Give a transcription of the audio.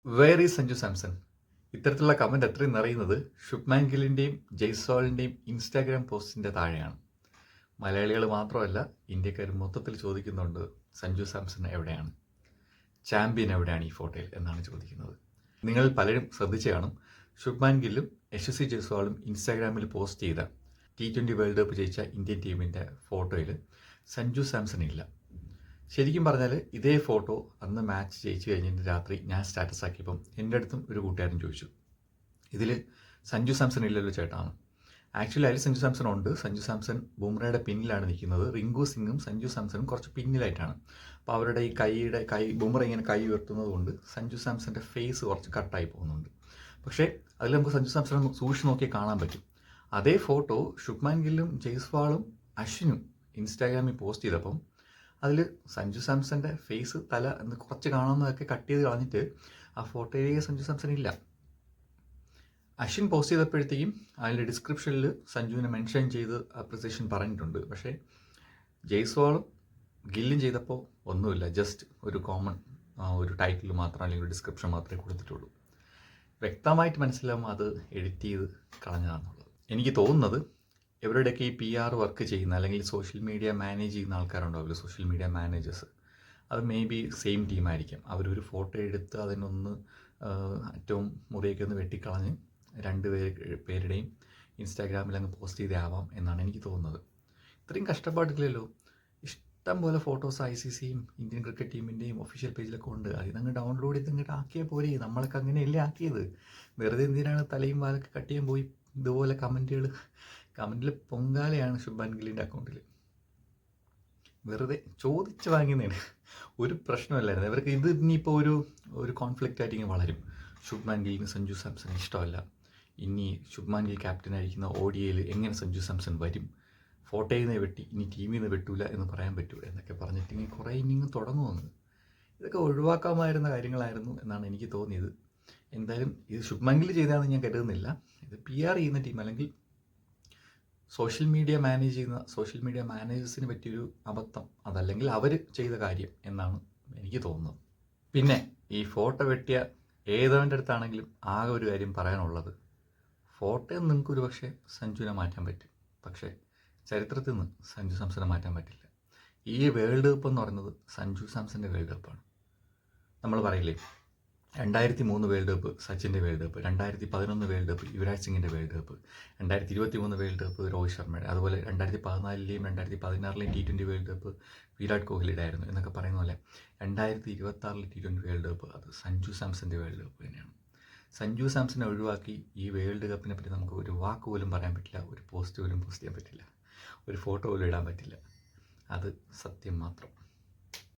Where is Sanju Samson? ഇത്തരത്തിലുള്ള comment എത്രയും നിറയുന്നത് ശുഭ്മാൻ ഗില്ലിൻ്റെയും ജയ്സ്വാളിൻ്റെയും ഇൻസ്റ്റാഗ്രാം പോസ്റ്റിൻ്റെ താഴെയാണ്. മലയാളികൾ മാത്രമല്ല, ഇന്ത്യക്കാർ മൊത്തത്തിൽ ചോദിക്കുന്നുണ്ട്, സഞ്ജു സാംസൺ എവിടെയാണ്, ചാമ്പ്യൻ എവിടെയാണ് ഈ ഫോട്ടോയിൽ എന്നാണ് ചോദിക്കുന്നത്. നിങ്ങൾ പലരും ശ്രദ്ധിച്ചു കാണും, ശുഭ്മാൻ ഗില്ലും യശസ്വി ജയ്സ്വാളും ഇൻസ്റ്റാഗ്രാമിൽ പോസ്റ്റ് ചെയ്ത T20 വേൾഡ് കപ്പ് ജയിച്ച ഇന്ത്യൻ ടീമിൻ്റെ ഫോട്ടോയിൽ സഞ്ജു സാംസൺ ഇല്ല. ശരിക്കും പറഞ്ഞാൽ ഇതേ ഫോട്ടോ അന്ന് മാച്ച് ജയിച്ചു കഴിഞ്ഞിട്ട് രാത്രി ഞാൻ സ്റ്റാറ്റസ് ആക്കിയപ്പം എൻ്റെ അടുത്തും ഒരു കൂട്ടുകാരൻ ചോദിച്ചു, ഇതിൽ സഞ്ജു സാംസൺ ഇല്ലല്ലോ ചേട്ടാണ്. ആക്ച്വലി അതിൽ സഞ്ജു സാംസൺ ഉണ്ട്. സഞ്ജു സാംസൺ ബുംറയുടെ പിന്നിലാണ് നിൽക്കുന്നത്. റിങ്കു സിംഗും സഞ്ജു സാംസണും കുറച്ച് പിന്നിലായിട്ടാണ്. അപ്പോൾ അവരുടെ ഈ ബുംറ ഇങ്ങനെ കൈ ഉയർത്തുന്നത് കൊണ്ട് സഞ്ജു സാംസൻ്റെ ഫേസ് കുറച്ച് കട്ടായി പോകുന്നുണ്ട്. പക്ഷേ അതിൽ നമുക്ക് സഞ്ജു സാംസൺ സൂക്ഷിച്ച് നോക്കിയാൽ കാണാൻ പറ്റും. അതേ ഫോട്ടോ ശുഭ്മാൻ ഗില്ലും ജയ്സ്വാളും അശ്വിനും ഇൻസ്റ്റാഗ്രാമിൽ പോസ്റ്റ് ചെയ്തപ്പം അതിൽ സഞ്ജു സാംസൻ്റെ ഫേസ് തല എന്ന് കുറച്ച് കാണുന്നതൊക്കെ കട്ട് ചെയ്ത് കളഞ്ഞിട്ട് ആ ഫോട്ടോയിലേക്ക് സഞ്ജു സാംസൺ ഇല്ല. അശ്വിൻ പോസ്റ്റ് ചെയ്തപ്പോഴത്തേക്കും അതിൻ്റെ ഡിസ്ക്രിപ്ഷനിൽ സഞ്ജുവിനെ മെൻഷൻ ചെയ്ത് അപ്രിസിയേഷൻ പറഞ്ഞിട്ടുണ്ട്. പക്ഷേ ജയ്സ്വാളും ഗില്ലും ചെയ്തപ്പോൾ ഒന്നുമില്ല, ജസ്റ്റ് ഒരു കോമൺ ഒരു ടൈറ്റിൽ മാത്രം അല്ലെങ്കിൽ ഒരു ഡിസ്ക്രിപ്ഷൻ മാത്രമേ കൊടുത്തിട്ടുള്ളൂ. വ്യക്തമായിട്ട് മനസ്സിലാവും അത് എഡിറ്റ് ചെയ്ത് കളഞ്ഞതാണെന്നുള്ളത്. എനിക്ക് തോന്നുന്നത് ഇവരുടെയൊക്കെ ഈ PR വർക്ക് ചെയ്യുന്ന അല്ലെങ്കിൽ സോഷ്യൽ മീഡിയ മാനേജ് ചെയ്യുന്ന ആൾക്കാരുണ്ടാവില്ല, സോഷ്യൽ മീഡിയ മാനേജേഴ്സ്, അത് മേ ബി സെയിം ടീമായിരിക്കും. അവരൊരു ഫോട്ടോ എടുത്ത് അതിനൊന്ന് ഏറ്റവും മുറിയൊക്കെ ഒന്ന് വെട്ടിക്കളഞ്ഞ് പേരുടെയും ഇൻസ്റ്റാഗ്രാമിൽ അങ്ങ് പോസ്റ്റ് ചെയ്താവാം എന്നാണ് എനിക്ക് തോന്നുന്നത്. ഇത്രയും കഷ്ടപ്പാടില്ലല്ലോ, ഇഷ്ടം പോലെ ഫോട്ടോസ് ICCയും ഇന്ത്യൻ ക്രിക്കറ്റ് ടീമിൻ്റെയും ഒഫീഷ്യൽ പേജിലൊക്കെ ഉണ്ട്. അതിനങ്ങ് ഡൗൺലോഡ് ചെയ്ത് ഇങ്ങോട്ട് ആക്കിയാൽ പോരെ. നമ്മളൊക്കെ അങ്ങനെയല്ലേ ആക്കിയത്. വെറുതെ എന്തിനാണ് തലയും വാലൊക്കെ കട്ട് ചെയ്യാൻ പോയി ഇതുപോലെ കമൻറ്റിൽ പൊങ്കാലയാണ് ശുഭ്മാൻ ഗില്ലിൻ്റെ അക്കൗണ്ടിൽ. വെറുതെ ചോദിച്ച് വാങ്ങിയതാണ്, ഒരു പ്രശ്നമല്ലായിരുന്നു. ഇവർക്ക് ഇത് ഇനിയിപ്പോൾ ഒരു കോൺഫ്ലിക്റ്റ് ആയിട്ട് ഇങ്ങനെ വളരും. ശുഭ്മാൻ ഗില്ലിന് സഞ്ജു സാംസൺ ഇഷ്ടമല്ല, ഇനി ശുഭ്മാൻ ഗിൽ ക്യാപ്റ്റനായിരിക്കുന്ന ODIയിൽ എങ്ങനെ സഞ്ജു സാംസൺ വരും, ഫോട്ടോയിൽ നിന്ന് വെട്ടി ഇനി ടീമിൽ നിന്ന് വെട്ടൂല എന്ന് പറയാൻ പറ്റൂല എന്നൊക്കെ പറഞ്ഞിട്ട് ഇങ്ങനെ കുറേ ഇനിയും തുടങ്ങുമെന്ന്. ഇതൊക്കെ ഒഴിവാക്കാമായിരുന്ന കാര്യങ്ങളായിരുന്നു എന്നാണ് എനിക്ക് തോന്നിയത്. എന്തായാലും ഇത് ശുഭ്മാൻ ഗിൽ ചെയ്തതാണെന്ന് ഞാൻ കരുതുന്നില്ല. ഇത് PR ചെയ്യുന്ന ടീം അല്ലെങ്കിൽ സോഷ്യൽ മീഡിയ മാനേജ് ചെയ്യുന്ന സോഷ്യൽ മീഡിയ മാനേജേഴ്സിന് പറ്റിയൊരു അബദ്ധം, അതല്ലെങ്കിൽ അവർ ചെയ്ത കാര്യം എന്നാണ് എനിക്ക് തോന്നുന്നത്. പിന്നെ ഈ ഫോട്ടോ വെട്ടിയ ഏതവൻ്റെ അടുത്താണെങ്കിലും ആകെ ഒരു കാര്യം പറയാനുള്ളത്, ഫോട്ടോയിൽ നിങ്ങൾക്ക് ഒരു പക്ഷേ സഞ്ജുവിനെ മാറ്റാൻ പറ്റും, പക്ഷേ ചരിത്രത്തിൽ നിന്ന് സഞ്ജു സാംസനെ മാറ്റാൻ പറ്റില്ല. ഈ വേൾഡ് കപ്പ് എന്ന് പറയുന്നത് സഞ്ജു സാംസൻ്റെ വേൾഡ് കപ്പാണ്. നമ്മൾ പറയില്ലേ, 2003 വേൾഡ് കപ്പ് സച്ചിൻ്റെ world cup, 2011 world cup Yuvraj സിംഗിൻ്റെ world cup, 2023 world cup Rohit ശർമ്മയുടെ, അതുപോലെ 2014ലെയും 2016ലെയും T20 വേൾഡ് കപ്പ് വിരാട് കോഹ്ലിയുടെ ആയിരുന്നു എന്നൊക്കെ പറയുന്ന പോലെ 2026 T20 വേൾഡ് കപ്പ് അത് സഞ്ജു സാംസൻ്റെ വേൾഡ് കപ്പ് തന്നെയാണ്. സഞ്ജു സാംസനെ ഒഴിവാക്കി ഈ വേൾഡ് കപ്പിനെ പറ്റി നമുക്ക് ഒരു വാക്ക് പോലും പറയാൻ പറ്റില്ല, ഒരു പോസ്റ്റ് പോലും പോസ്റ്റ് ചെയ്യാൻ പറ്റില്ല, ഒരു ഫോട്ടോ പോലും ഇടാൻ പറ്റില്ല. അത് സത്യം മാത്രം.